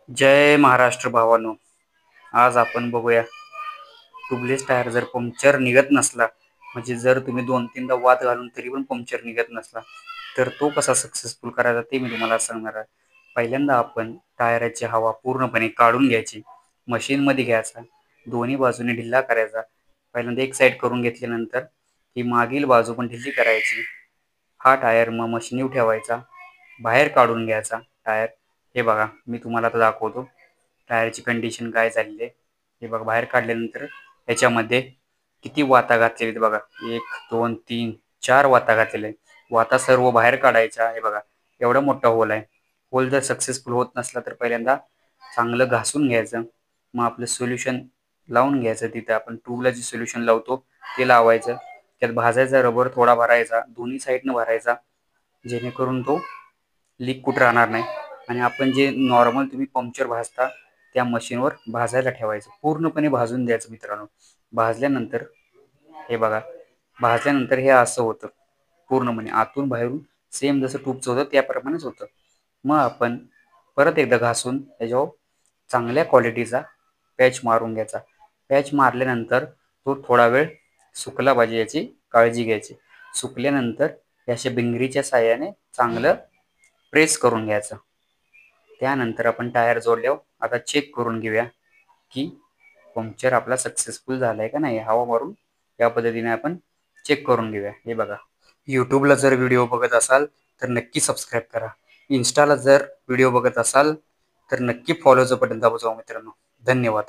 जय महाराष्ट्र भावानो. आज आपण बघूया ट्यूबलेस टायर जर पंक्चर निघत नसला, म्हणजे जर तुम्ही 2-3दा वात घालून तरी पण पंक्चर निघत नसला, तर तो कसा सक्सेसफुल करायचा ते मी तुम्हाला सांगणार आहे. पहिल्यांदा आपण टायराची हवा पूर्णपणे काढून घ्यायची, मशीनमध्ये घ्यायचा, दोन्ही बाजूने ढिल्ला करायचा. पहिल्यांदा एक साईड करून घेतल्यानंतर ती मागील बाजू पण ढिल्ली करायची. हा टायर मग मशीनीवर ठेवायचा, बाहेर काढून घ्यायचा टायर. हे बघा मी तुम्हाला आता दाखवतो टायरची कंडिशन काय झालेली आहे. हे बघा बाहेर काढल्यानंतर याच्यामध्ये किती वाता घातलेले आहेत बघा. 1 2 3 4 वाता घातलेले आहे. वाता सर्व बाहेर काढायच्या. हे बघा एवढा मोठा होल आहे. होल जर सक्सेसफुल होत नसला तर पहिल्यांदा चांगलं घासून घ्यायचं. मग आपलं सोल्युशन लावून घ्यायचं. तिथं आपण ट्यूबला जे सोल्युशन लावतो ते लावायचं. त्यात भाजायचा रबर थोडा भरायचा, दोन्ही साईडनं भरायचा, जेणेकरून तो लीक कुठं राहणार नाही. आणि आपण जे नॉर्मल तुम्ही पंक्चर भाजता त्या मशीनवर भाजायला ठेवायचं. पूर्णपणे भाजून द्यायचं मित्रांनो. भाजल्यानंतर हे बघा, भाजल्यानंतर हे असं होतं पूर्णपणे आतून बाहेरून सेम जसं ट्यूबचं होतं त्याप्रमाणेच होतं. मग आपण परत एकदा घासून त्याच्यावर चांगल्या क्वालिटीचा पॅच मारून घ्यायचा. पॅच मारल्यानंतर तो थोडा वेळ सुकला पाहिजे याची काळजी घ्यायची. सुकल्यानंतर अशा भिंगरीच्या साहाय्याने चांगलं प्रेस करून घ्यायचं. त्यानंतर आपण टायर जोडल्यावर आता चेक करून घेऊया की पंक्चर आपला सक्सेसफुल झालाय का नाही. हवा मारून या पद्धतीने आपण चेक करून घेऊया. हे बघा, यूट्यूबला जर व्हिडिओ बघत असाल तर नक्की सबस्क्राईब करा. इन्स्टाला जर व्हिडिओ बघत असाल तर नक्की फॉलोचं बटन दाबा मित्रांनो. धन्यवाद.